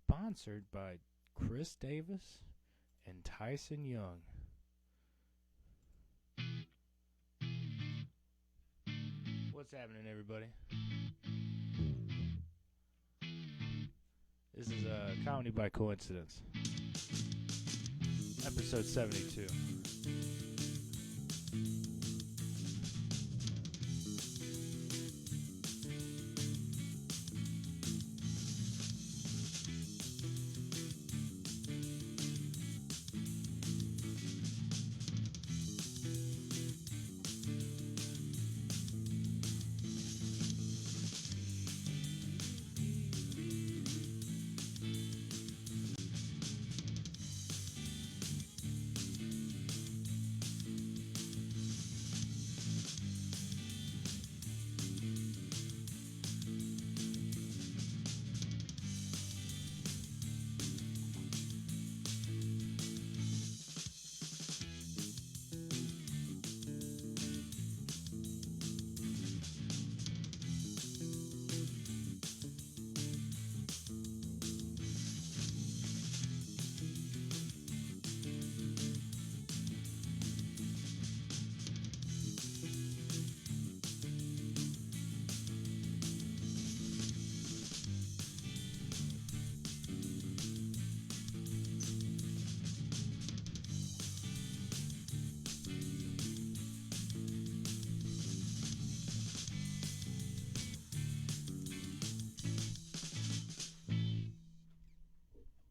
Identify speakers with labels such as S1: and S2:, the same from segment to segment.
S1: Sponsored by Chris Davis and Tyson Young. What's happening, everybody? This is a comedy by coincidence. Episode 72.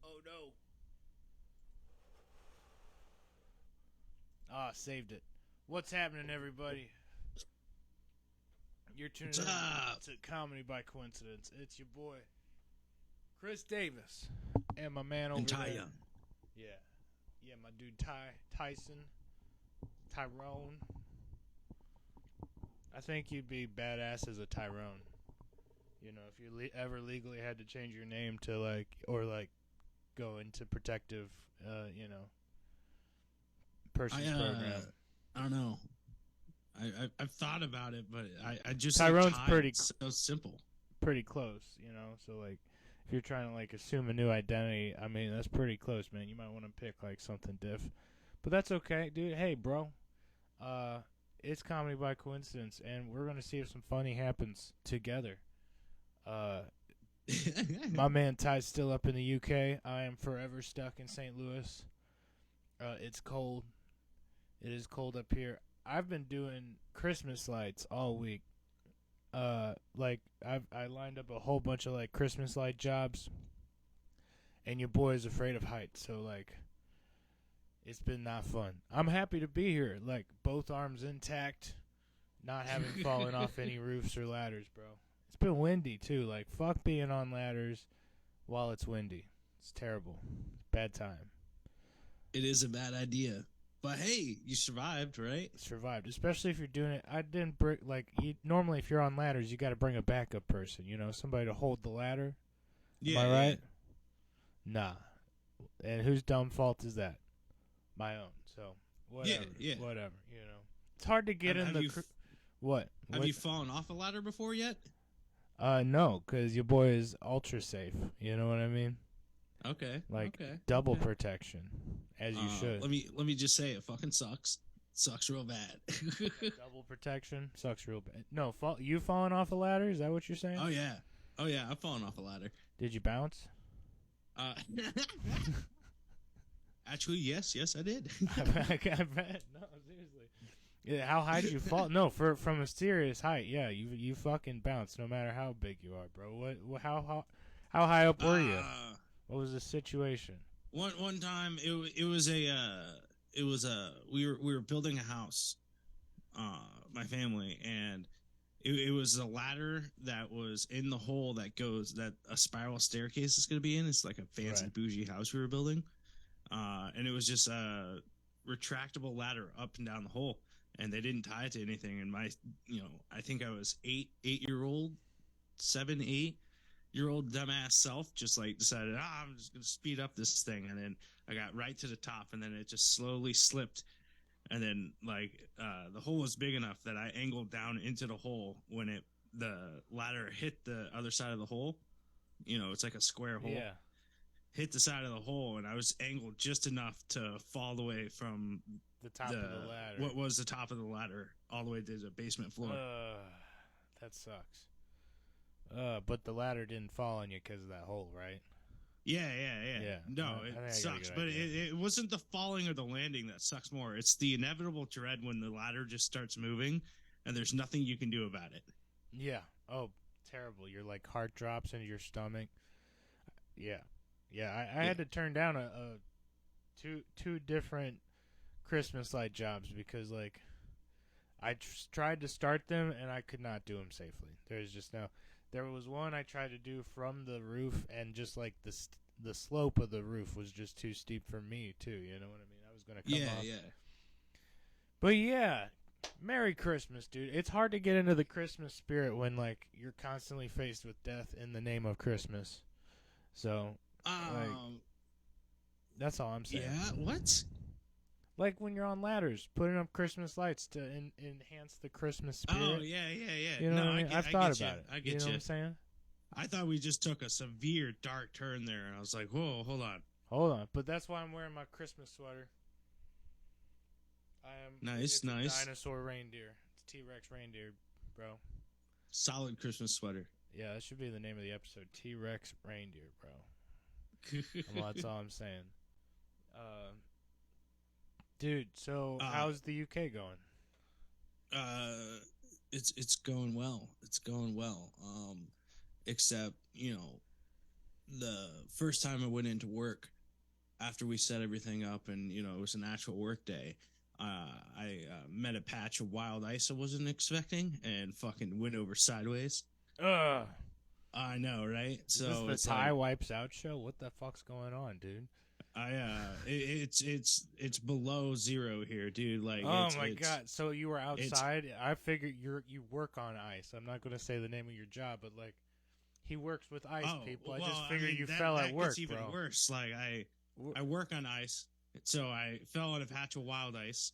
S1: Oh no. Saved it. What's happening, everybody? You're tuning in to Comedy by Coincidence. It's your boy, Chris Davis, and my man over
S2: and Ty
S1: there.
S2: Young.
S1: Yeah, my dude Tyson, Tyrone. I think you'd be badass as a Tyrone. You know, if you ever legally had to change your name to go into protective, person's program.
S2: I don't know. I've thought about it, but I just
S1: Tyrone's
S2: like
S1: pretty
S2: so simple.
S1: Pretty close, you know. So like, if you're trying to like assume a new identity, I mean that's pretty close, man. You might want to pick like something diff, but that's okay, dude. Hey, bro, it's comedy by coincidence, and we're gonna see if some funny happens together. My man Ty's still up in the UK. I am forever stuck in St. Louis. It's cold. It is cold up here. I've been doing Christmas lights all week. I lined up a whole bunch of like Christmas light jobs, and your boy is afraid of heights, so like, it's been not fun. I'm happy to be here, like both arms intact, not having fallen off any roofs or ladders, bro. It's been windy too. Like, fuck being on ladders while it's windy. It's terrible. It's bad time.
S2: It is a bad idea. But hey, you survived, right?
S1: Survived, especially if you're doing it. I didn't bring normally if you're on ladders, you got to bring a backup person. You know, somebody to hold the ladder.
S2: Yeah,
S1: Am I right? Nah. And whose dumb fault is that? My own. So whatever.
S2: Yeah.
S1: Whatever. You know, it's hard to get in the. What?
S2: Have you fallen off a ladder before yet?
S1: No, because your boy is ultra safe. You know what I mean?
S2: Okay.
S1: Double protection, as you should.
S2: Let me just say, it fucking sucks. Sucks real bad.
S1: Double protection sucks real bad. No, you falling off a ladder? Is that what you're saying?
S2: Oh yeah. I've fallen off a ladder.
S1: Did you bounce?
S2: Actually, yes, I did.
S1: I bet. No, seriously. Yeah, how high did you fall? No, from a serious height. Yeah, you fucking bounced no matter how big you are, bro. What? How high up were you? What was the situation?
S2: One time we were building a house, my family, and it was a ladder that was in the hole that a spiral staircase is going to be in. It's like a fancy bougie house we were building, and it was just a retractable ladder up and down the hole, and they didn't tie it to anything. And I think I was 8-year-old, 7-8-year-old dumbass self just like decided, I'm just gonna speed up this thing, and then I got right to the top, and then it just slowly slipped, and then the hole was big enough that I angled down into the hole when the ladder hit the other side of the hole. It's like a square hole.
S1: Yeah.
S2: hit the side of the hole, and I was angled just enough to fall away from
S1: the top of the ladder.
S2: What was the top of the ladder all the way to the basement floor.
S1: That sucks. But the ladder didn't fall on you because of that hole, right?
S2: Yeah. No, it sucks, but it wasn't the falling or the landing that sucks more. It's the inevitable dread when the ladder just starts moving and there's nothing you can do about it.
S1: Yeah. Oh, terrible. Your like heart drops into your stomach. Yeah. I had to turn down two different Christmas light jobs because like I tried to start them and I could not do them safely. There's just no. There was one I tried to do from the roof, and just like the slope of the roof was just too steep for me too. You know what I mean? I was gonna come off.
S2: Yeah.
S1: But yeah, Merry Christmas, dude. It's hard to get into the Christmas spirit when like you're constantly faced with death in the name of Christmas. So, that's all I'm saying.
S2: Yeah. What?
S1: Like when you're on ladders, putting up Christmas lights to enhance the Christmas spirit.
S2: Oh, yeah.
S1: You know what I mean? I've thought about it.
S2: I get
S1: you. Know what I'm saying?
S2: I thought we just took a severe dark turn there, and I was like, whoa, hold on.
S1: Hold on. But that's why I'm wearing my Christmas sweater.
S2: Nice.
S1: Dinosaur reindeer. It's T-Rex reindeer, bro.
S2: Solid Christmas sweater.
S1: Yeah, that should be the name of the episode. T-Rex reindeer, bro. Well, that's all I'm saying. Dude, so how's the UK going?
S2: It's going well. It's going well. Except, the first time I went into work after we set everything up and, it was an actual work day, I met a patch of wild ice I wasn't expecting and fucking went over sideways. I know, right?
S1: Is this the Ty Wipes Out show? What the fuck's going on, dude?
S2: It's below zero here, dude. Like,
S1: oh my god! So you were outside. I figured you work on ice. I'm not gonna say the name of your job, but like, he works with ice people.
S2: Well,
S1: I just figured you fell at work,
S2: gets even worse. Like I work on ice, so I fell on a patch of wild ice.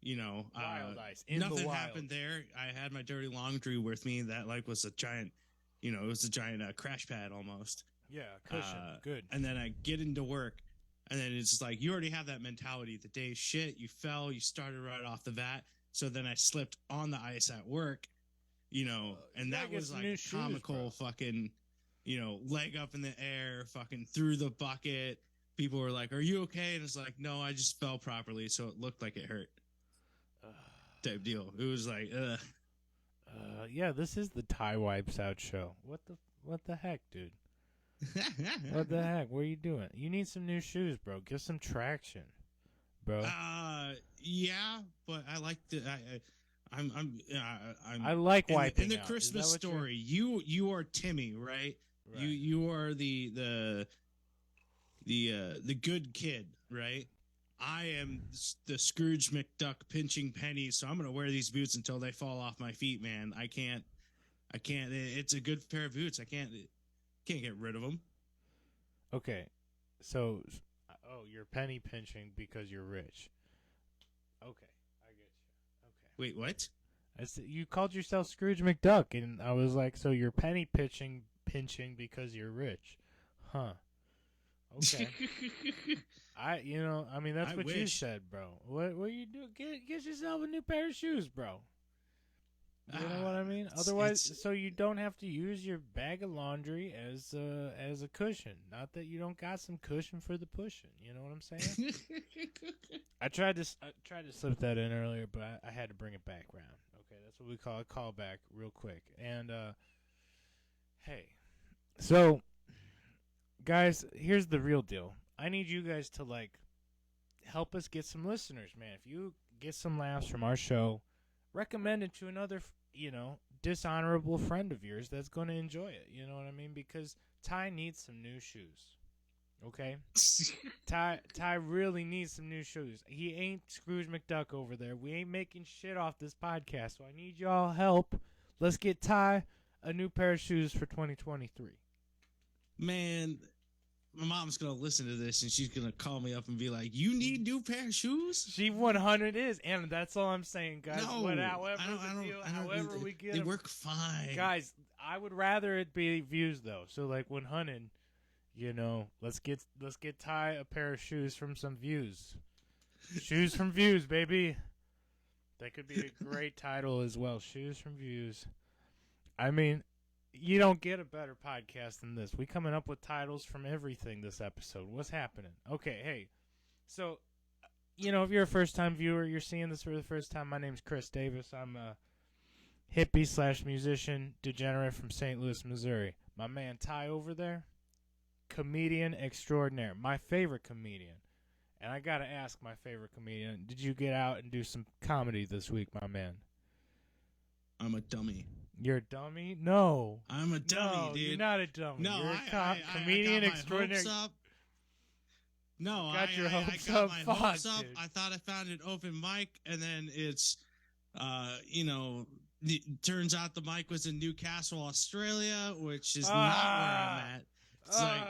S1: Wild ice.
S2: Nothing happened there. I had my dirty laundry with me. That like was a giant, it was a giant crash pad almost.
S1: Yeah, cushion. Good.
S2: And then I get into work. And then it's like, you already have that mentality. The day's shit. You fell. You started right off the bat. So then I slipped on the ice at work, and that was like comical fucking, leg up in the air, fucking through the bucket. People were like, are you okay? And it's like, no, I just fell properly. So it looked like it hurt. Type deal. It was like,
S1: yeah, this is the Ty Wipes Out show. What the heck, dude? What the heck? What are you doing? You need some new shoes, bro. Get some traction, bro.
S2: Yeah, but I like the.
S1: I like wiping
S2: in the Christmas story. You are Timmy, right? You are the good kid, right? I am the Scrooge McDuck pinching pennies, so I'm gonna wear these boots until they fall off my feet, man. I can't. It's a good pair of boots. I can't get rid of them.
S1: Okay, so you're penny pinching because you're rich. Okay, I get you. Okay.
S2: Wait, what?
S1: You called yourself Scrooge McDuck, and I was like, so you're penny pinching because you're rich, huh? Okay. That's what you said, bro. What you do? Get yourself a new pair of shoes, bro. You know what I mean? Otherwise, so you don't have to use your bag of laundry as a cushion. Not that you don't got some cushion for the pushing. You know what I'm saying? I tried to slip that in earlier, but I had to bring it back around. Okay, that's what we call a callback, real quick. And hey, so guys, here's the real deal. I need you guys to like help us get some listeners, man. If you get some laughs from our show, recommend it to another, dishonorable friend of yours that's going to enjoy it. You know what I mean? Because Ty needs some new shoes. Okay? Ty really needs some new shoes. He ain't Scrooge McDuck over there. We ain't making shit off this podcast, so I need y'all help. Let's get Ty a new pair of shoes for 2023.
S2: Man, my mom's going to listen to this and she's going to call me up and be like, you need new pair of shoes?
S1: She 100 is. And that's all I'm saying, guys.
S2: No,
S1: however we get
S2: they
S1: them.
S2: work fine.
S1: Guys, I would rather it be views, though. So, like, 100, You know, let's get Ty a pair of shoes from some views. Shoes from views, baby. That could be a great title as well. Shoes from views. I mean, you don't get a better podcast than this. We coming up with titles from everything this episode. What's happening? Okay, hey. So, you know, if you're a first-time viewer, you're seeing this for the first time, my name's Chris Davis. I'm a hippie/musician degenerate from St. Louis, Missouri. My man Ty over there, comedian extraordinaire. My favorite comedian. And I got to ask my favorite comedian, did you get out and do some comedy this week, my man?
S2: I'm a dummy.
S1: You're a dummy? No.
S2: I'm a dummy,
S1: no,
S2: dude.
S1: You're not a dummy.
S2: No,
S1: you're a comedian
S2: I got
S1: extraordinary.
S2: My hopes up. No,
S1: got your hopes
S2: I got
S1: up.
S2: my
S1: Fuck,
S2: hopes up.
S1: dude.
S2: I thought I found an open mic, and then it's, it turns out the mic was in Newcastle, Australia, which is not where I'm at. It's like,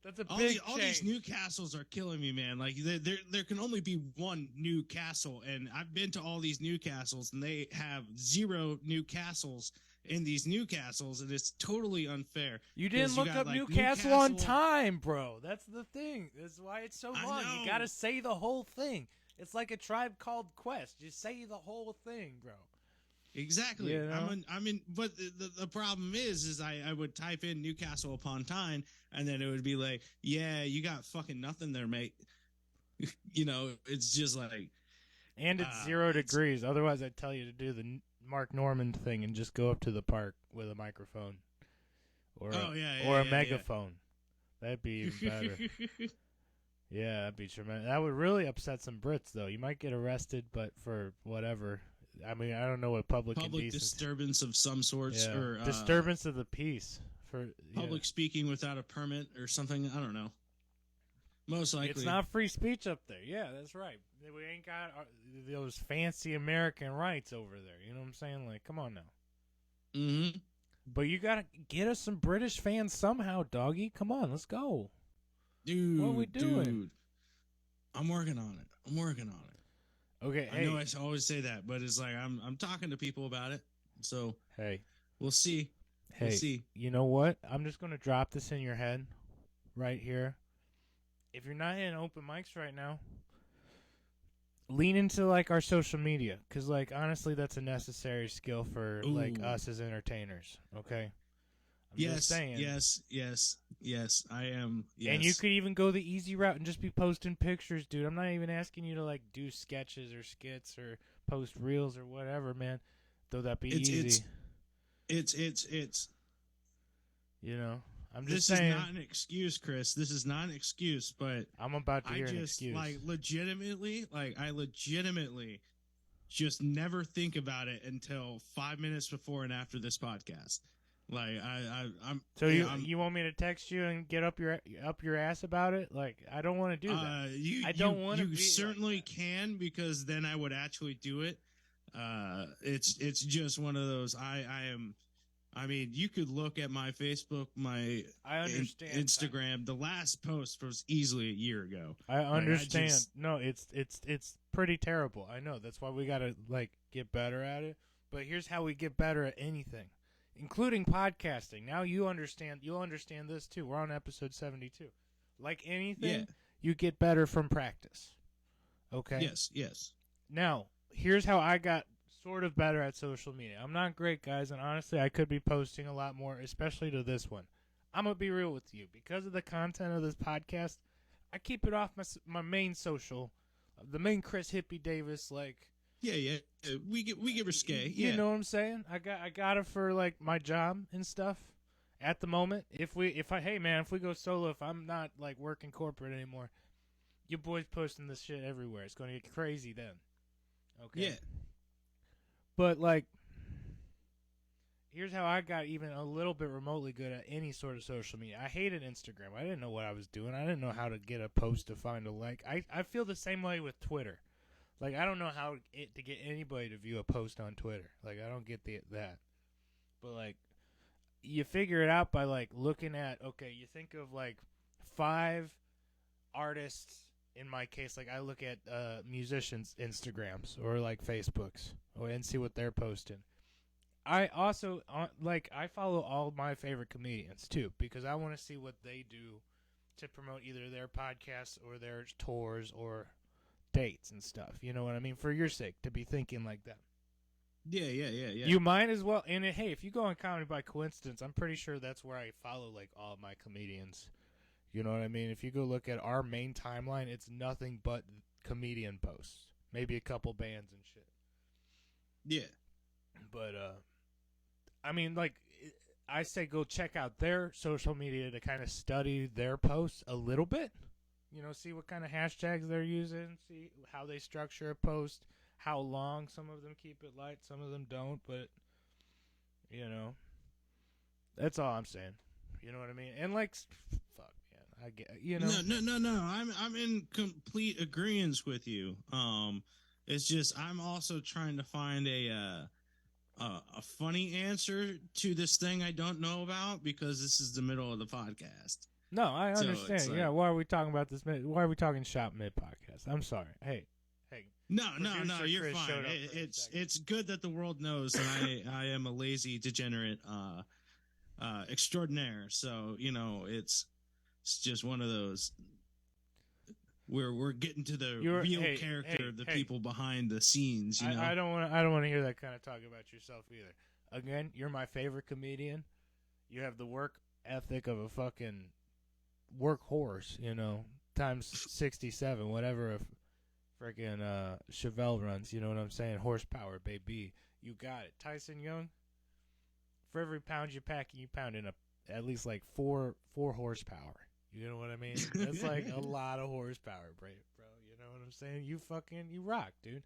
S1: that's a big
S2: all
S1: change.
S2: these Newcastles are killing me, man. Like there can only be one Newcastle, and I've been to all these Newcastles, and they have 0 Newcastles in these Newcastles, and it's totally unfair.
S1: You didn't look up
S2: like,
S1: Newcastle on time, bro. That's the thing. That's why it's so long.
S2: know.
S1: You gotta say the whole thing. It's like a Tribe Called Quest. Just say the whole thing, bro.
S2: Exactly.
S1: You know?
S2: But the problem is I would type in Newcastle upon Tyne, and then it would be like, yeah, you got fucking nothing there, mate. You know, it's just like,
S1: and it's 0 degrees. Otherwise, I'd tell you to do the Mark Norman thing and just go up to the park with a microphone or a megaphone. That'd be even better. Yeah, that'd be tremendous. That would really upset some Brits, though. You might get arrested, but for whatever. I mean, I don't know what public
S2: disturbance of some sorts, or
S1: disturbance of the peace for
S2: public speaking without a permit or something. I don't know. Most likely,
S1: it's not free speech up there. Yeah, that's right. We ain't got those fancy American rights over there. You know what I'm saying? Like, come on now.
S2: Mm-hmm.
S1: But you gotta get us some British fans somehow, doggy. Come on, let's go.
S2: Dude,
S1: what are we doing?
S2: Dude, I'm working on it.
S1: Okay,
S2: I know I always say that, but it's like I'm talking to people about it. So
S1: hey,
S2: we'll see.
S1: Hey,
S2: we'll see.
S1: You know what? I'm just gonna drop this in your head, right here. If you're not in open mics right now, lean into like our social media, because like honestly, that's a necessary skill for like us as entertainers. Okay. I'm just saying.
S2: Yes, I am. Yes.
S1: And you could even go the easy route and just be posting pictures, dude. I'm not even asking you to like do sketches or skits or post reels or whatever, man. Though that be easy.
S2: It's.
S1: You know, I'm just saying.
S2: This is not an excuse, Chris. This is not an excuse, but
S1: I'm about to hear an excuse.
S2: I legitimately just never think about it until 5 minutes before and after this podcast. Like I'm.
S1: So you want me to text you and get up your ass about it? Like I don't want to do that. I don't want to.
S2: You certainly like can, because then I would actually do it. It's just one of those. I mean, you could look at my Facebook, my Instagram. The last post was easily a year ago.
S1: I understand. No, it's pretty terrible. I know. That's why we gotta like get better at it. But here's how we get better at anything, including podcasting. Now you understand. You'll understand this too. We're on episode 72. Like anything, you get better from practice. Okay.
S2: Yes.
S1: Now, here's how I got sort of better at social media. I'm not great, guys, and honestly, I could be posting a lot more, especially to this one. I'm going to be real with you. Because of the content of this podcast, I keep it off my main social, the main Chris Hippie Davis, like...
S2: Yeah. We get risque.
S1: You know what I'm saying? I got it for, like, my job and stuff at the moment. If we go solo, if I'm not, like, working corporate anymore, your boy's posting this shit everywhere. It's going to get crazy then. Okay?
S2: Yeah.
S1: But, like, here's how I got even a little bit remotely good at any sort of social media. I hated Instagram. I didn't know what I was doing. I didn't know how to get a post to find a like. I feel the same way with Twitter. Like, I don't know how to get anybody to view a post on Twitter. Like, I don't get that. But, like, you figure it out by, like, looking at, okay, you think of, like, 5 artists. In my case, like I look at musicians' Instagrams or like Facebooks and see what they're posting. I also I follow all my favorite comedians too, because I want to see what they do to promote either their podcasts or their tours or dates and stuff. You know what I mean? For your sake, to be thinking like that.
S2: Yeah.
S1: You might as well. And hey, if you go on Comedy by Coincidence, I'm pretty sure that's where I follow like all my comedians. You know what I mean? If you go look at our main timeline, it's nothing but comedian posts. Maybe a couple bands and shit.
S2: Yeah.
S1: But I mean, like, I say go check out their social media to kind of study their posts a little bit. You know, see what kind of hashtags they're using, see how they structure a post, how long some of them keep it light, some of them don't. But, you know, that's all I'm saying. You know what I mean? And, like, fuck, man. I get, you know.
S2: No. I'm in complete agreement with you. It's just I'm also trying to find a funny answer to this thing I don't know about because this is the middle of the podcast.
S1: No, I understand.
S2: So
S1: yeah, why are we talking about this? Why are we talking shop mid podcast? I'm sorry. Hey.
S2: No, you're
S1: Chris
S2: fine. It's good that the world knows that I am a lazy degenerate extraordinaire. So you know, it's just one of those. We're getting to the real character of the people behind the scenes. You know,
S1: I don't want to hear that kind of talk about yourself either. Again, you're my favorite comedian. You have the work ethic of a fucking workhorse. You know, times 67, whatever a freaking Chevelle runs. You know what I'm saying? Horsepower, baby. You got it. Tyson Young. For every pound you pack, you pound in at least like four horsepower. You know what I mean? That's like a lot of horsepower, bro. You know what I'm saying? You rock, dude.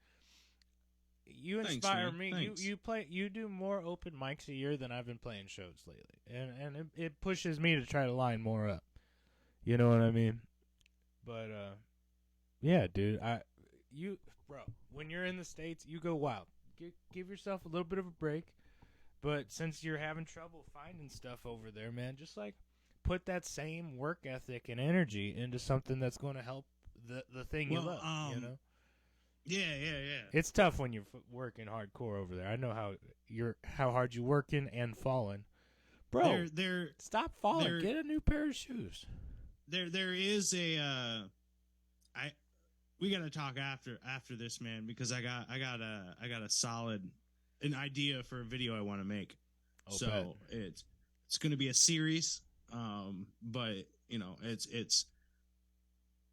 S1: You inspire
S2: Thanks,
S1: me.
S2: Thanks.
S1: You do more open mics a year than I've been playing shows lately, and it pushes me to try to line more up. You know what I mean? But yeah, dude. Bro, when you're in the States, you go wild. Give yourself a little bit of a break. But since you're having trouble finding stuff over there, man, just like put that same work ethic and energy into something that's going to help the thing you love, you know?
S2: Yeah.
S1: It's tough when you're working hardcore over there. I know how hard you're working and falling. Bro, stop falling. Get a new pair of shoes.
S2: There is we got to talk after this, man, because I got an idea for a video I want to make.
S1: Oh,
S2: so it's going to be a series. But you know, it's.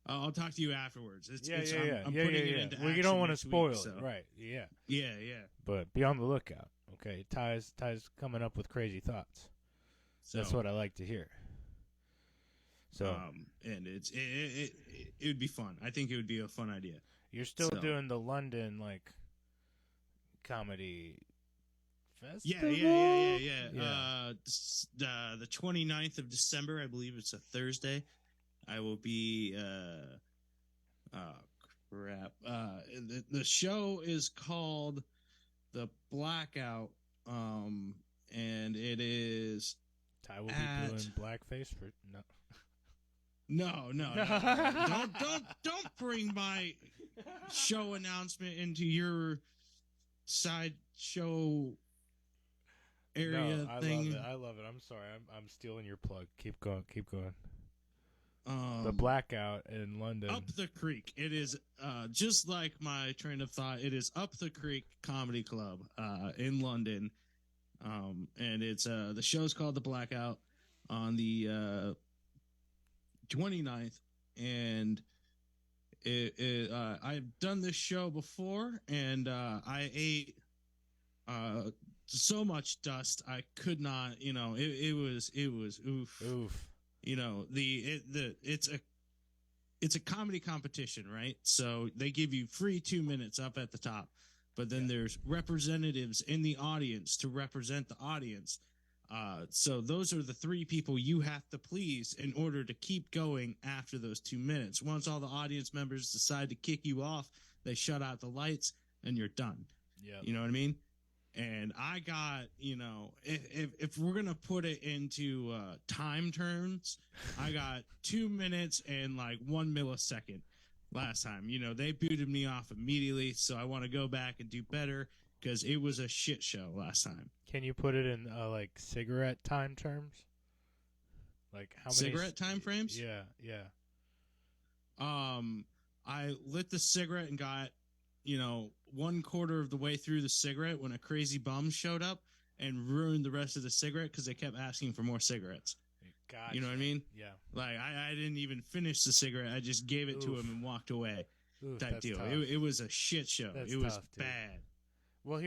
S2: I'll talk to you afterwards. I'm putting it into action.
S1: Well, you don't want to spoil
S2: it,
S1: right? Yeah.
S2: Yeah.
S1: But be on the lookout. Okay, Ty's coming up with crazy thoughts. So that's what I like to hear. So,
S2: and it would be fun. I think it would be a fun idea.
S1: You're still doing the London like comedy festival?
S2: Yeah. The 29th of December, I believe it's a Thursday. I will be the show is called The Blackout, and it is
S1: Ty will be doing blackface for
S2: No. Don't bring my show announcement into your side show area thing.
S1: I love it. I'm sorry. I'm stealing your plug. Keep going. The Blackout in London.
S2: Up the Creek. It is just like my train of thought. It is Up the Creek Comedy Club in London. And it's the show's called The Blackout on the 29th, and I've done this show before, and I ate so much dust I could not. You know, it was oof. You know, it's a comedy competition, right? So they give you free 2 minutes up at the top, but then there's representatives in the audience to represent the audience. So those are the three people you have to please in order to keep going after those 2 minutes. Once all the audience members decide to kick you off, they shut out the lights and you're done.
S1: Yeah.
S2: You know what I mean? And I got, you know, if we're going to put it into time terms, I got 2 minutes and like 1 millisecond last time. You know, they booted me off immediately. So I want to go back and do better because it was a shit show last time.
S1: Can you put it in like cigarette time terms? Like how many
S2: cigarette time frames?
S1: Yeah, yeah.
S2: I lit the cigarette and got, 1/4 of the way through the cigarette when a crazy bum showed up and ruined the rest of the cigarette because they kept asking for more cigarettes.
S1: Gotcha.
S2: You know what I mean?
S1: Yeah.
S2: Like I didn't even finish the cigarette. I just gave it to him and walked away.
S1: Oof,
S2: Type
S1: that's
S2: deal.
S1: tough.
S2: It was a shit show.
S1: That's
S2: it was
S1: tough, dude.
S2: bad.
S1: Well,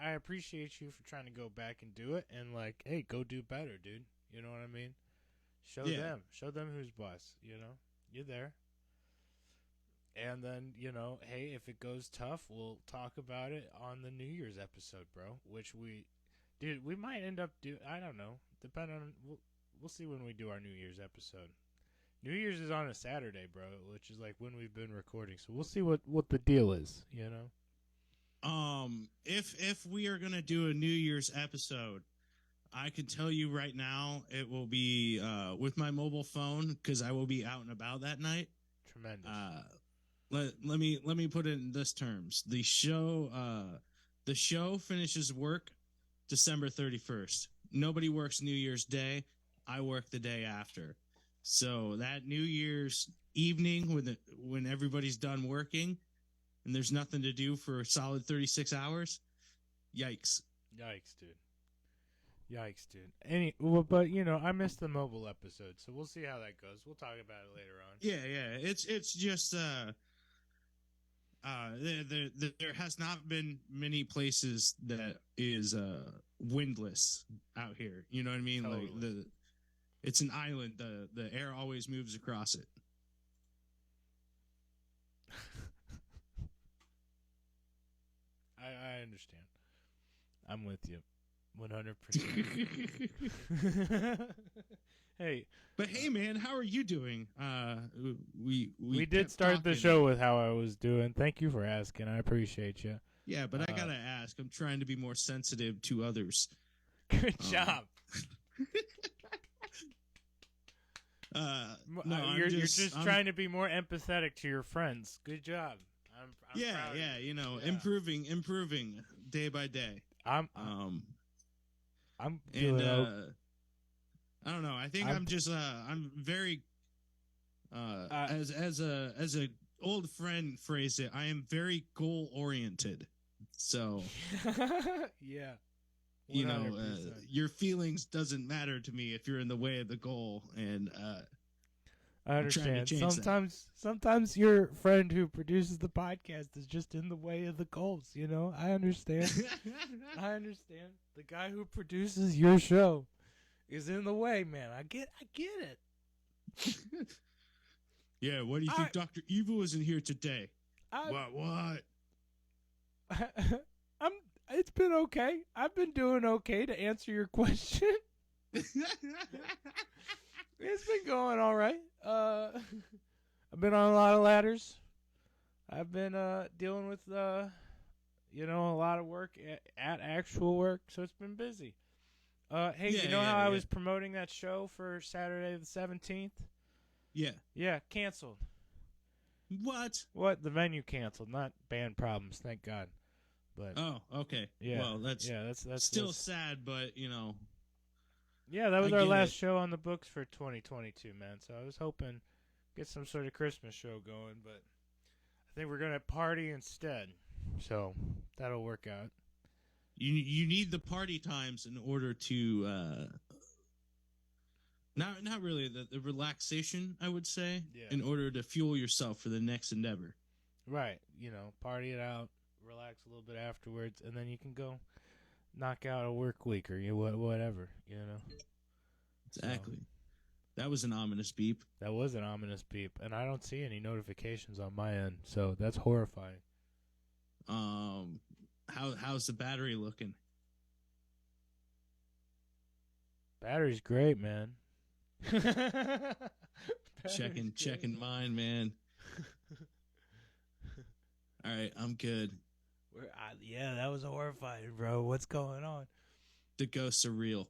S1: I appreciate you for trying to go back and do it, and like, hey, go do better, dude. You know what I mean? Show them who's boss. You know, you're there. And then, hey, if it goes tough, we'll talk about it on the New Year's episode, bro. Which we might end up I don't know. Depending on, we'll see when we do our New Year's episode. New Year's is on a Saturday, bro, which is like when we've been recording. So we'll see what the deal is,
S2: If we are gonna do a New Year's episode, I can tell you right now, it will be with my mobile phone because I will be out and about that night.
S1: Tremendous.
S2: Let me put it in this terms. The show finishes work December 31st. Nobody works New Year's Day. I work the day after. So that New Year's evening when everybody's done working and there's nothing to do for a solid 36 hours, yikes.
S1: Yikes, dude. But I missed the mobile episode, so we'll see how that goes. We'll talk about it later on.
S2: Yeah. It's just there has not been many places that is windless out here. You know what I mean?
S1: Totally.
S2: Like it's an island. The air always moves across it.
S1: I understand. I'm with you, 100%. Hey,
S2: but hey, man, how are you doing?
S1: We did start the show with how I was doing. Thank you for asking. I appreciate you.
S2: Yeah, but I gotta ask. I'm trying to be more sensitive to others.
S1: Good job.
S2: No,
S1: you're just trying to be more empathetic to your friends. Good job. I'm proud
S2: yeah.
S1: of you.
S2: Improving day by day.
S1: I'm
S2: and I don't know. I think I'm just I'm very as a old friend phrased it. I am very goal oriented. So
S1: yeah.
S2: 100%. Your feelings doesn't matter to me if you're in the way of the goal, and
S1: I understand. Sometimes your friend who produces the podcast is just in the way of the goals. I understand. I understand. The guy who produces your show is in the way, man. I get it.
S2: Yeah. What do you think? Dr. Evil isn't here today. What?
S1: It's been okay. I've been doing okay to answer your question. It's been going all right. I've been on a lot of ladders. I've been dealing with a lot of work at actual work, so it's been busy. Hey, how I was promoting that show for Saturday the 17th?
S2: Yeah.
S1: Yeah, canceled.
S2: What?
S1: The venue canceled, not band problems, thank God. But
S2: okay.
S1: Yeah.
S2: Well, that's still sad, but
S1: Yeah, that was our last show on the books for 2022, man. So I was hoping get some sort of Christmas show going, but I think we're gonna party instead. So that'll work out.
S2: You need the party times in order to not really the relaxation, I would say, in order to fuel yourself for the next endeavor.
S1: Right. Party it out, relax a little bit afterwards, and then you can go knock out a work week or whatever.
S2: Exactly. So, that was an ominous beep.
S1: That was an ominous beep, and I don't see any notifications on my end, so that's horrifying.
S2: How's the battery looking?
S1: Battery's great, man.
S2: Checking mine, man. All right, I'm good.
S1: Yeah, that was horrifying, bro. What's going on?
S2: The ghosts are real.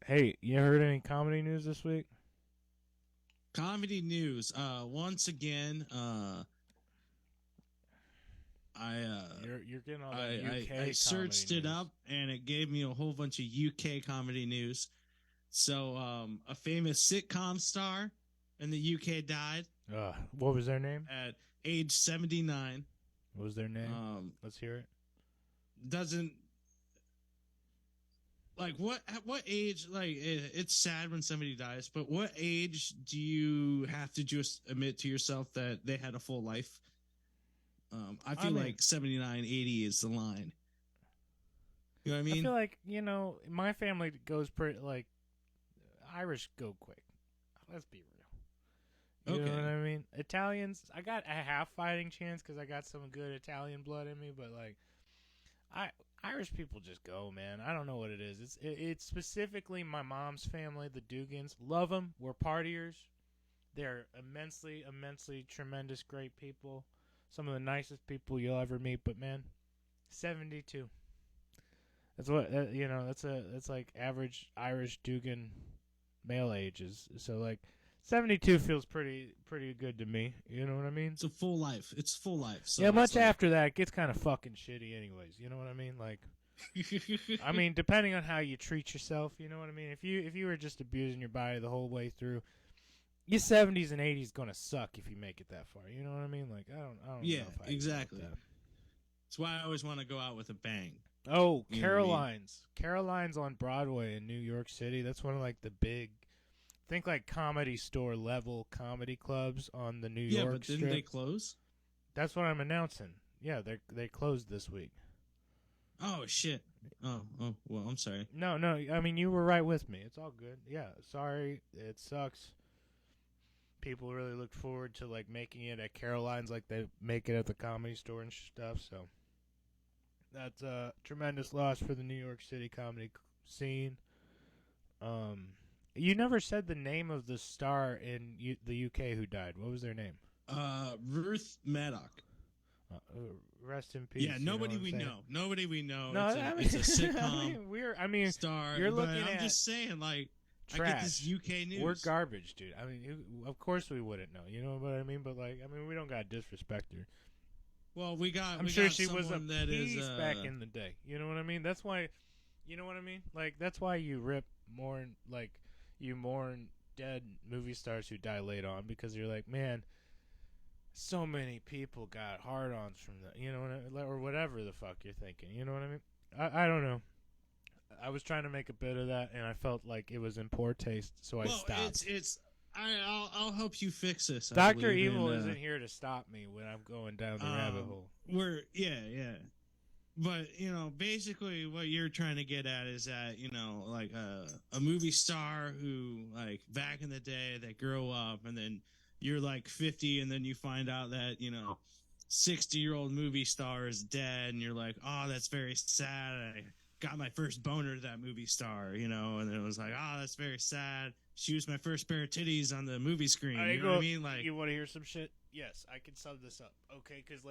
S1: Hey, you heard any comedy news this week?
S2: Comedy news. Once again,
S1: you're getting all that UK
S2: I searched
S1: comedy
S2: it up, and it gave me a whole bunch of UK comedy news. So, a famous sitcom star in the UK died
S1: What was their name?
S2: at age 79.
S1: What was their name? Let's hear it.
S2: Doesn't like what age? Like it's sad when somebody dies, but what age do you have to just admit to yourself that they had a full life? I feel like 79, 80 is the line. You know what I mean?
S1: I feel like, my family goes pretty, like, Irish go quick. Let's be real. You know what I mean? Italians, I got a half fighting chance because I got some good Italian blood in me, but, like, Irish people just go, man. I don't know what it is. It's specifically my mom's family, the Dugans. Love them. We're partiers. They're immensely, immensely tremendous, great people. Some of the nicest people you'll ever meet. But man, 72. That's what That's like average Irish Dugan male ages. So like 72 feels pretty good to me. You know what I mean?
S2: It's a full life. It's full life. So
S1: yeah, much after that, it gets kind of fucking shitty anyways. You know what I mean? Like, I mean, depending on how you treat yourself, you know what I mean? If you were just abusing your body the whole way through, your 70s and 80s gonna suck if you make it that far. You know what I mean? Like, I don't
S2: yeah,
S1: know if I
S2: exactly.
S1: that.
S2: That's why I always want to go out with a bang.
S1: Oh, Caroline's. Caroline's on Broadway in New York City. That's one of like the big, think like Comedy Store level comedy clubs on the New York
S2: Yeah, but didn't
S1: Strip.
S2: they close?
S1: That's what I'm announcing. Yeah, they closed this week.
S2: Oh shit. Oh well, I'm sorry.
S1: No, I mean you were right with me. It's all good. Yeah, sorry. It sucks. People really look forward to like making it at Caroline's like they make it at the Comedy Store and stuff, so that's a tremendous loss for the New York City comedy scene. You never said the name of the star in the UK who died. What was their name?
S2: Ruth Maddock.
S1: Rest in peace.
S2: Yeah, nobody we know. Nobody we know.
S1: No,
S2: it's a sitcom.
S1: I mean,
S2: star.
S1: You're looking
S2: I'm
S1: at
S2: just saying, like,
S1: trash.
S2: I get this UK news.
S1: We're garbage, dude. I mean, of course we wouldn't know. You know what I mean? But like, I mean, we don't got to disrespect her.
S2: Well, we got.
S1: I'm
S2: we
S1: sure
S2: got
S1: she was a
S2: that
S1: piece
S2: is,
S1: back in the day. You know what I mean? That's why. You know what I mean? Like that's why you mourn dead movie stars who die late on because you're like, man, so many people got hard-ons from that. You know what I mean? Or whatever the fuck you're thinking. You know what I mean? I don't know. I was trying to make a bit of that, and I felt like it was in poor taste, so I stopped.
S2: I'll help you fix this.
S1: Dr. Evil isn't here to stop me when I'm going down the rabbit hole.
S2: Yeah. But, basically what you're trying to get at is that, like a movie star who, like, back in the day, they grow up, and then you're, like, 50, and then you find out that, 60-year-old movie star is dead, and you're like, oh, that's very sad. I got my first boner to that movie star, and then it was like, oh, that's very sad. She was my first pair of titties on the movie screen. You know what I mean? Like,
S1: you want to hear some shit? Yes, I can sum this up. Okay, because,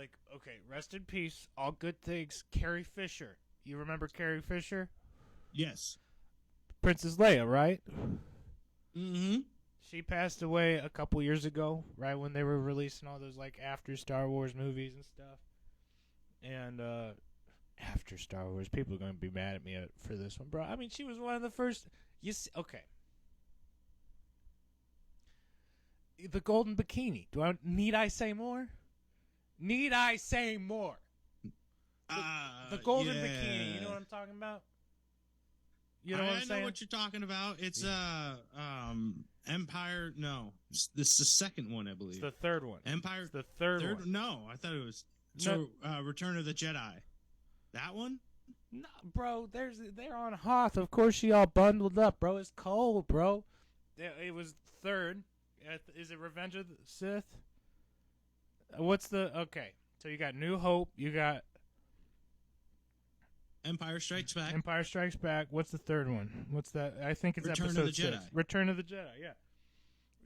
S1: rest in peace, all good things. Carrie Fisher. You remember Carrie Fisher?
S2: Yes.
S1: Princess Leia, right?
S2: Mm-hmm.
S1: She passed away a couple years ago, right when they were releasing all those, like, after Star Wars movies and stuff. And, after Star Wars, people are going to be mad at me for this one, bro. I mean, she was one of the first... Okay. The golden bikini. Need I say more? Need I say more? The golden bikini. You know what I'm talking about? You know what I'm saying?
S2: I know what you're talking about. It's Empire. No, this is the second one, I believe.
S1: It's the third one.
S2: Empire.
S1: It's the third one.
S2: No, I thought it was Return of the Jedi. That one?
S1: No, bro. They're on Hoth. Of course, she all bundled up, bro. It's cold, bro. It was third. Is it Revenge of the Sith? Okay? So you got New Hope. You got
S2: Empire Strikes Back.
S1: Empire Strikes Back. What's the third one? What's that? I think it's
S2: Return
S1: episode
S2: of the 6.
S1: Jedi. Return of the Jedi. Yeah.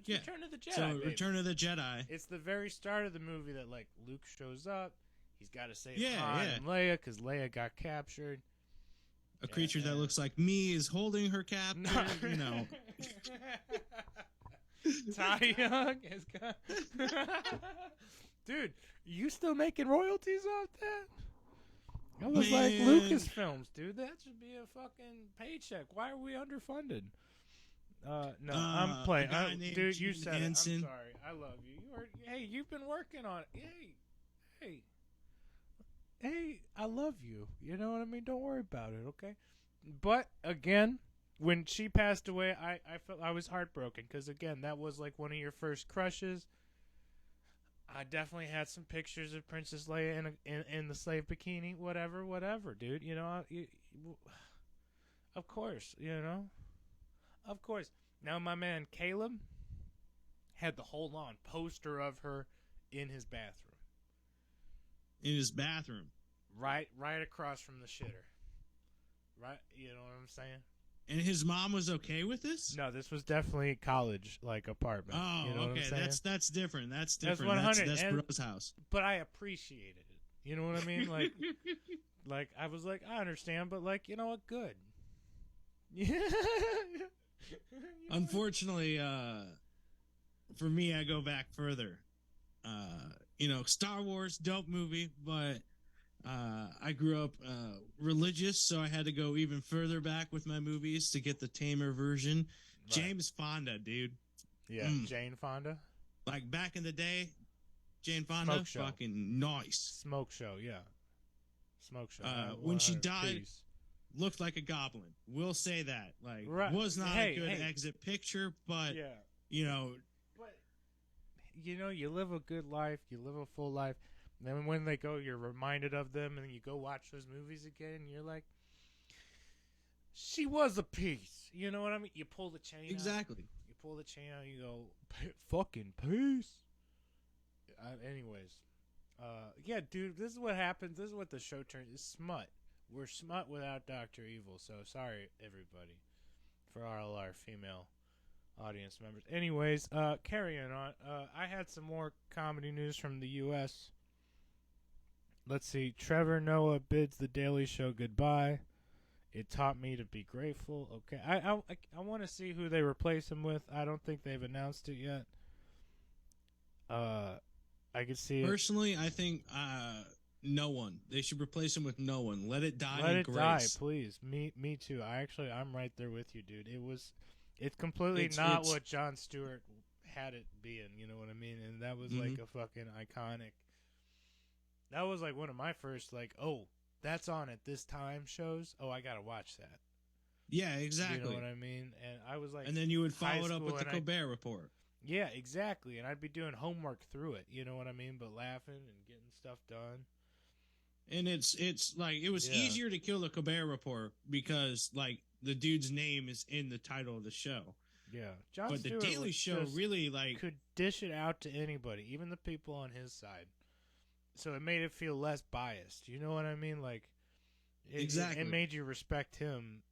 S2: Yeah.
S1: Return of the Jedi.
S2: So
S1: baby.
S2: Return of the Jedi.
S1: It's the very start of the movie that like Luke shows up. He's got to save
S2: Han
S1: and Leia because Leia got captured.
S2: A creature that looks like me is holding her captive.
S1: Ty Young has got. Dude, you still making royalties off that? That was like Lucasfilms, dude. That should be a fucking paycheck. Why are we underfunded? No, I'm playing.
S2: A guy named
S1: Dude, you
S2: Jim
S1: said
S2: Henson.
S1: it. I'm sorry. I love you. Hey, you've been working on it. Hey, hey, I love you. You know what I mean? Don't worry about it, okay? But again, when she passed away, I felt I was heartbroken because again, that was like one of your first crushes. I definitely had some pictures of Princess Leia in the slave bikini, whatever, dude. You know, of course, of course. Now my man Caleb had the whole on poster of her in his bathroom.
S2: In his bathroom.
S1: Right across from the shitter. Right, you know what I'm saying?
S2: And his mom was okay with this?
S1: No, this was definitely college like apartment.
S2: Oh,
S1: you know
S2: okay.
S1: What I'm
S2: that's different. That's
S1: That's
S2: different.
S1: 100.
S2: That's Bro's house.
S1: But I appreciated it. You know what I mean? Like, like I was like, I understand, but like, you know what? Good. Yeah.
S2: Unfortunately, for me, I go back further. Star Wars, dope movie, but I grew up religious, so I had to go even further back with my movies to get the tamer version. Right. James Fonda, dude.
S1: Yeah, Jane Fonda.
S2: Like back in the day, Jane Fonda, fucking nice.
S1: Smoke show, yeah. Smoke show.
S2: When she died, looked like a goblin. We'll say that. Like, was not a good exit picture, but
S1: But you live a good life, you live a full life. And then when they go, you're reminded of them, and you go watch those movies again, and you're like, she was a piece. You know what I mean? You pull the chain
S2: exactly.
S1: out. You pull the chain out, you go, fucking peace. Anyways. Yeah, dude, this is what happens. This is what the show turns. It's smut. We're smut without Dr. Evil, so sorry, everybody, for all our female audience members. Anyways, carrying on. I had some more comedy news from the U.S. Let's see. Trevor Noah bids The Daily Show goodbye. It taught me to be grateful. Okay, I want to see who they replace him with. I don't think they've announced it yet. I could see
S2: personally. I think no one. They should replace him with no one. Let it die.
S1: Let
S2: in
S1: it
S2: grace.
S1: die, please. Me too. I'm right there with you, dude. It's completely not what Jon Stewart had it being. You know what I mean? And that was like a fucking iconic. That was like one of my first that's on at this time shows. Oh, I gotta watch that.
S2: Yeah, exactly.
S1: You know what I mean? And I was like,
S2: and then you would follow it up with the Colbert Report.
S1: Yeah, exactly. And I'd be doing homework through it. You know what I mean? But laughing and getting stuff done.
S2: And it's like it was easier to kill the Colbert Report because like the dude's name is in the title of the show.
S1: Yeah,
S2: but the Daily Show really
S1: could dish it out to anybody, even the people on his side. So it made it feel less biased. You know what I mean? Like, it made you respect him.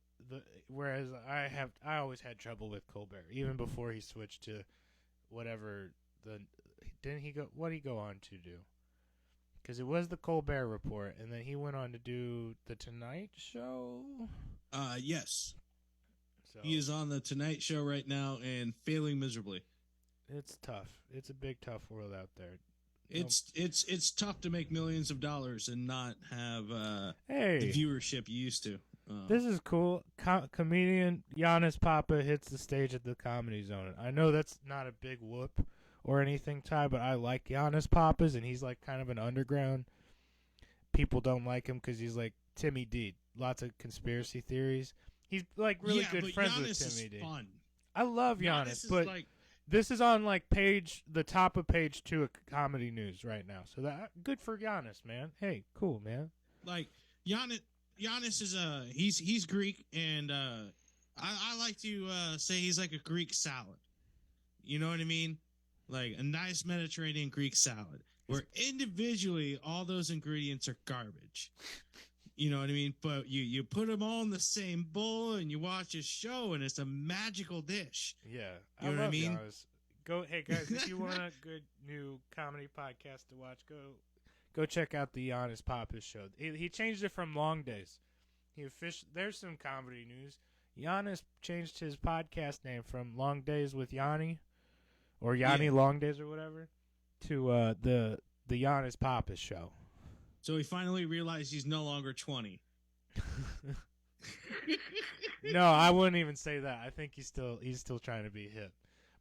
S1: Whereas I always had trouble with Colbert, even before he switched to whatever didn't he go? What did he go on to do? Because it was the Colbert Report, and then he went on to do the Tonight Show.
S2: Yes.
S1: So
S2: he is on the Tonight Show right now and failing miserably.
S1: It's tough. It's a big tough world out there.
S2: It's tough to make millions of dollars and not have the viewership you used to.
S1: This is cool. Comedian Giannis Papa hits the stage at the Comedy Zone. I know that's not a big whoop or anything, Ty, but I like Giannis Papas, and he's like kind of an underground. People don't like him because he's like Timmy D. Lots of conspiracy theories. He's like really good friends
S2: Giannis
S1: with Timmy
S2: is
S1: D.
S2: Fun.
S1: I love Giannis, but this is on like the top of page 2 of Comedy News right now. So that good for Giannis, man. Hey, cool, man.
S2: Like Giannis is he's Greek, and I like to say he's like a Greek salad. You know what I mean? Like a nice Mediterranean Greek salad, where individually all those ingredients are garbage. You know what I mean? But you put them all in the same bowl, and you watch a show, and it's a magical dish.
S1: Yeah,
S2: you know what I mean?
S1: Hey guys, if you want a good new comedy podcast to watch, go check out the Giannis Papas show. He changed it from Long Days. There's some comedy news. Giannis changed his podcast name from Long Days with Yanni, or Yanni Long Days or whatever, to the Giannis Papas show.
S2: So he finally realized he's no longer 20.
S1: No, I wouldn't even say that. I think he's still trying to be hip,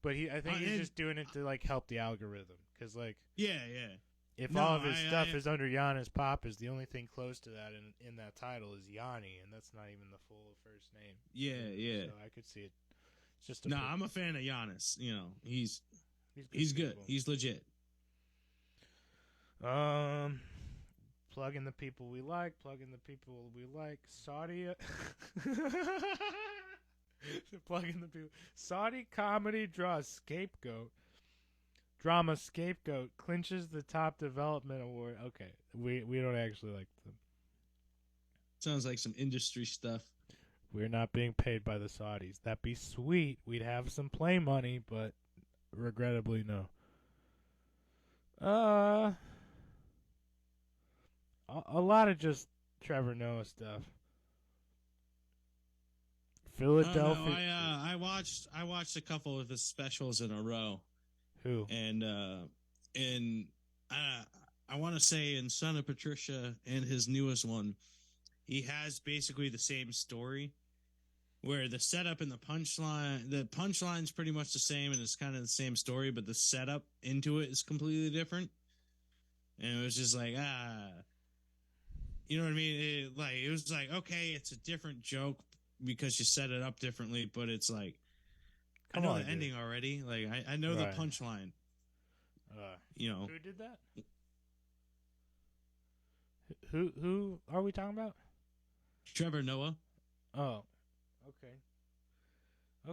S1: but I think he's
S2: and,
S1: just doing it to like help the algorithm. Because like
S2: yeah, yeah.
S1: if
S2: No,
S1: all of his stuff
S2: I
S1: is under Giannis Papas, the only thing close to that in that title is Yanni, and that's not even the full first name.
S2: yeah, yeah.
S1: So I could see it. It's just
S2: No, I'm a fan of Giannis. You know, he's good.
S1: people.
S2: He's legit.
S1: Plugging the people we like. Plugging the people we like. Saudi. Plugging the people. Saudi comedy drama scapegoat clinches the top development award. Okay, we don't actually like them.
S2: Sounds like some industry stuff.
S1: We're not being paid by the Saudis. That'd be sweet. We'd have some play money, but regrettably no. A lot of just Trevor Noah stuff. Philadelphia.
S2: I watched a couple of his specials in a row.
S1: Who?
S2: And I want to say in Son of Patricia and his newest one, he has basically the same story, where the setup and the punchline's pretty much the same, and it's kind of the same story, but the setup into it is completely different. And it was just like, you know what I mean? It was like, okay, it's a different joke because you set it up differently, but it's like, I know the ending already. Like, I know the punchline. You know,
S1: who did that? Who are we talking about?
S2: Trevor Noah.
S1: Oh, okay.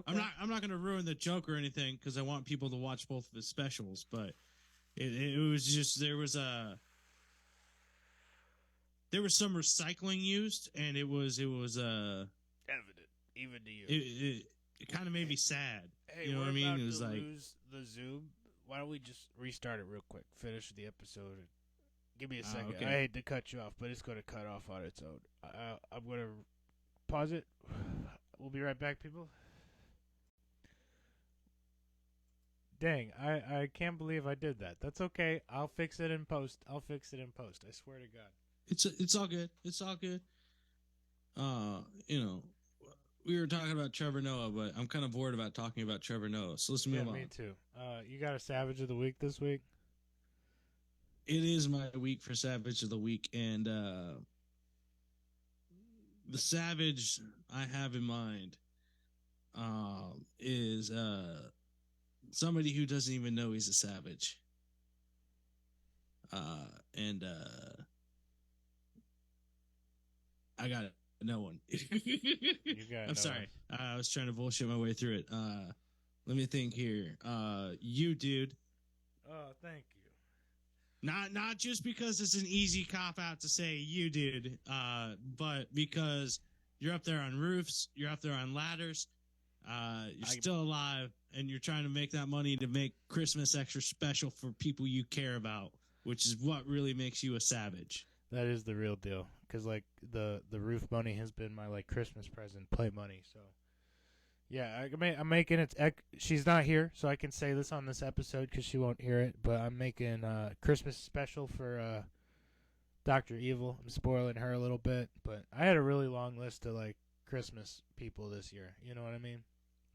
S2: I'm not going to ruin the joke or anything because I want people to watch both of his specials, but it was just there was some recycling used, and it was
S1: evident even to you.
S2: It kind of made me sad.
S1: Hey,
S2: you know what I mean?
S1: It was like lose the Zoom. Why don't we just restart it real quick? Finish the episode. Give me a second.
S2: Okay.
S1: I hate to cut you off, but it's going to cut off on its own. I'm going to pause it. We'll be right back, people. Dang, I can't believe I did that. That's okay. I'll fix it in post. I swear to God.
S2: It's all good. It's all good. You know, we were talking about Trevor Noah, but I'm kind of bored about talking about Trevor Noah. So let's move on.
S1: Me too. You got a Savage of the Week this week?
S2: It is my week for Savage of the Week, and the Savage I have in mind is somebody who doesn't even know he's a savage. And I got no one. I'm sorry. I was trying to bullshit my way through it. Let me think here. You, dude.
S1: Oh, thank you.
S2: Not just because it's an easy cop out to say you, dude, but because you're up there on roofs, you're up there on ladders, you're still alive, and you're trying to make that money to make Christmas extra special for people you care about, which is what really makes you a savage.
S1: That is the real deal, because like the roof money has been my like Christmas present, play money. So yeah, I'm making it. She's not here, so I can say this on this episode because she won't hear it. But I'm making Christmas special for Dr. Evil. I'm spoiling her a little bit, but I had a really long list of like Christmas people this year. You know what I mean?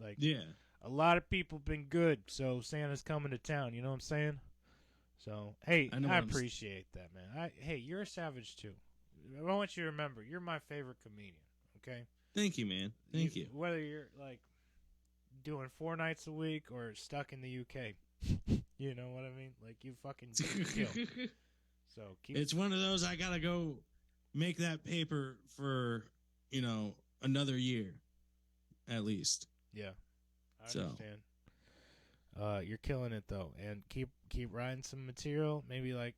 S1: Like,
S2: yeah, a
S1: lot of people been good, so Santa's coming to town. You know what I'm saying? So hey, I appreciate that, man. Hey, you're a savage too. I want you to remember, you're my favorite comedian. Okay.
S2: Thank you, man. Thank you.
S1: Whether you're like doing 4 nights a week or stuck in the UK, you know what I mean? Like you fucking kill. So
S2: it's one of those I gotta go make that paper for another year, at least.
S1: Yeah, I understand. You're killing it though, and keep writing some material. Maybe like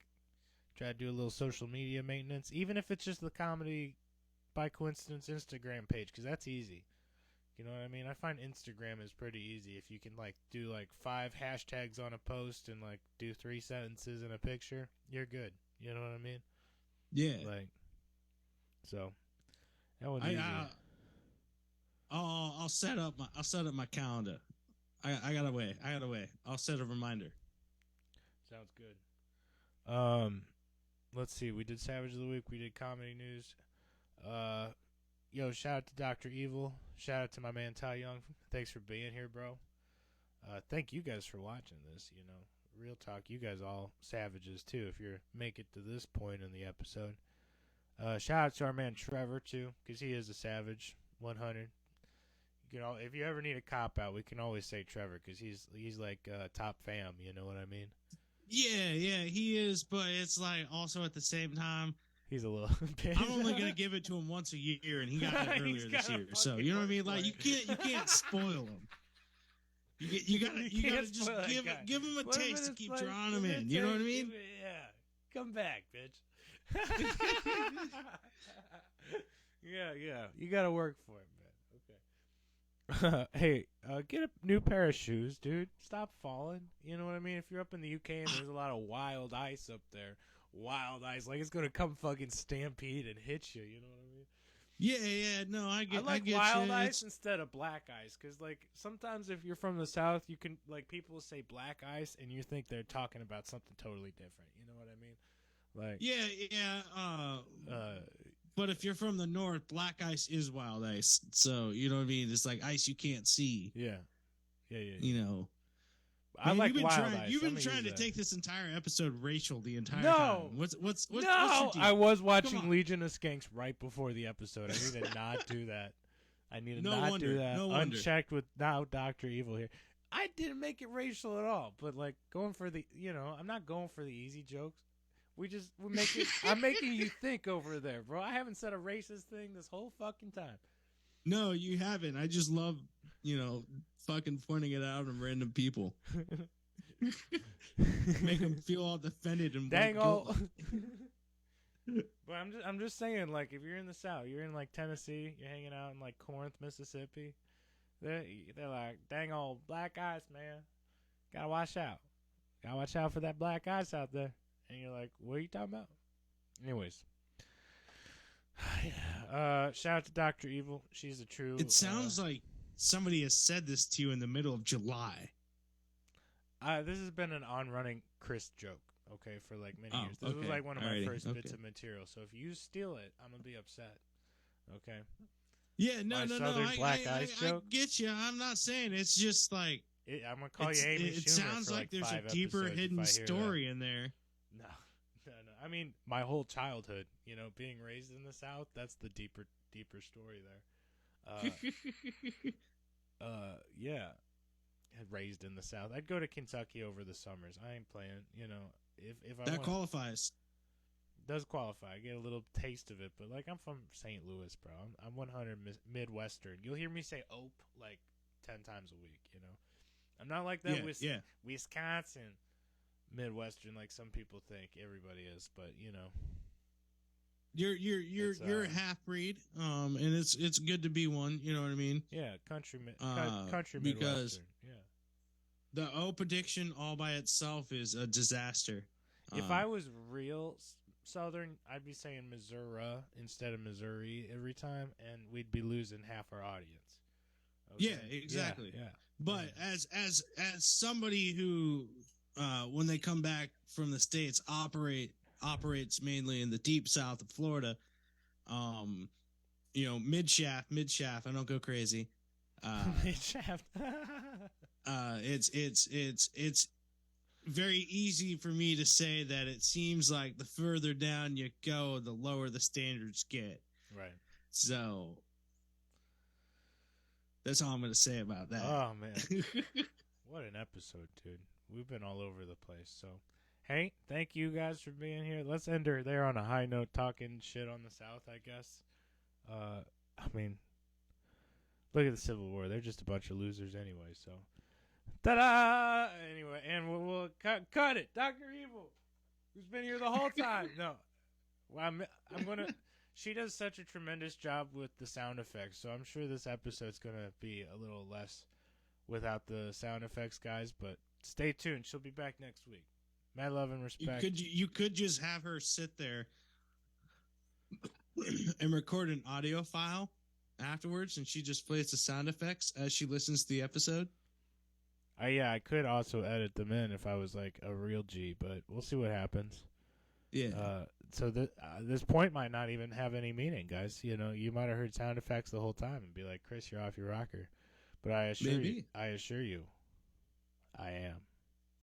S1: try to do a little social media maintenance, even if it's just the comedy by coincidence Instagram page, because that's easy. You know what I mean? I find Instagram is pretty easy if you can like do like 5 hashtags on a post and like do 3 sentences in a picture. You're good. You know what I mean?
S2: Yeah.
S1: Like, so that was easy.
S2: I'll set up my calendar. I got a way. I'll set a reminder.
S1: Sounds good. Let's see. We did Savage of the Week. We did comedy news. Yo, shout out to Dr. Evil. Shout out to my man Ty Young. Thanks for being here, bro. Thank you guys for watching this. You know, real talk. You guys all savages too. If you make it to this point in the episode. Shout out to our man Trevor too, because he is a savage. 100. You know, if you ever need a cop out, we can always say Trevor, because he's like top fam. You know what I mean?
S2: Yeah, he is. But it's like also at the same time,
S1: he's a little.
S2: I'm only gonna give it to him once a year, and he got it earlier this year. So you know what I mean? Like you can't spoil him. You gotta just give him a taste to keep drawing him in. You know what I mean?
S1: Yeah, come back, bitch. yeah. You gotta work for it, man. Okay. Hey, get a new pair of shoes, dude. Stop falling. You know what I mean? If you're up in the UK and there's a lot of wild ice up there, wild ice, like it's gonna come fucking stampede and hit you. You know what I mean?
S2: Yeah. No, I get.
S1: I like
S2: get
S1: wild
S2: you.
S1: ice instead of black ice, because like sometimes if you're from the South, you can like people say black ice and you think they're talking about something totally different. You know what I mean? Like
S2: but if you're from the North, black ice is wild ice. So you know what I mean? It's like ice you can't see.
S1: Yeah.
S2: You know.
S1: I like wild ice.
S2: You've been trying to take this entire episode racial the entire
S1: No.
S2: time. What's your deal?
S1: I was watching Legion of Skanks right before the episode. I need to not do that. I need to not do that. Unchecked with now Dr. Evil here. I didn't make it racial at all, but like going for the, I'm not going for the easy jokes. We make it. I'm making you think over there, bro. I haven't said a racist thing this whole fucking time.
S2: No, you haven't. I just love, fucking pointing it out on random people. Make them feel all defended and
S1: dang all. But I'm just saying, like, if you're in the South, you're in like Tennessee, you're hanging out in like Corinth, Mississippi. They're like, dang old black ice, man. Gotta watch out. Gotta watch out for that black ice out there. And you're like, what are you talking about? Anyways. Shout out to Dr. Evil. She's a true.
S2: It sounds like somebody has said this to you in the middle of July.
S1: This has been an on-running Chris joke, okay, for like many years. This was like one of my first bits of material. So if you steal it, I'm gonna be upset. Okay.
S2: Yeah, no.
S1: Black ice joke?
S2: I get you. I'm not saying it's just like
S1: I'm gonna call you Amy Schumer.
S2: It sounds
S1: for
S2: like there's a deeper hidden story in there.
S1: No. I mean, my whole childhood, being raised in the South, that's the deeper story there. Yeah. Raised in the South. I'd go to Kentucky over the summers. I ain't playing, if I
S2: that qualifies.
S1: Does qualify. I get a little taste of it, but like I'm from St. Louis, bro. I'm 100 Midwestern. You'll hear me say "ope" like 10 times a week. I'm not like that. Wisconsin Midwestern like some people think everybody is, but
S2: you're a half breed, and it's good to be one. You know what I mean?
S1: Yeah, country
S2: because
S1: Midwestern. Yeah.
S2: The ope addiction all by itself is a disaster.
S1: If I was real Southern, I'd be saying Missouri instead of Missouri every time, and we'd be losing half our audience. Okay?
S2: Yeah, exactly.
S1: Yeah.
S2: But as somebody who, when they come back from the States, operates mainly in the deep south of Florida, mid shaft. I don't go crazy.
S1: Mid shaft.
S2: It's very easy for me to say that it seems like the further down you go, the lower the standards get.
S1: Right.
S2: So that's all I'm going to say about that.
S1: Oh, man. What an episode, dude. We've been all over the place. So, hey, thank you guys for being here. Let's end her there on a high note, talking shit on the South, I guess. I mean, look at the Civil War. They're just a bunch of losers anyway, so. Ta-da! Anyway, and we'll cut it. Dr. Evil, who's been here the whole time. No. Well, I'm going to... She does such a tremendous job with the sound effects, so I'm sure this episode's going to be a little less without the sound effects guys, but stay tuned. She'll be back next week. Mad love and respect.
S2: You could just have her sit there and record an audio file afterwards, and she just plays the sound effects as she listens to the episode.
S1: Yeah, I could also edit them in if I was like a real G, but we'll see what happens.
S2: Yeah.
S1: this point might not even have any meaning, guys. You know, you might have heard sound effects the whole time and be like, "Chris, you're off your rocker," but I assure you, I am.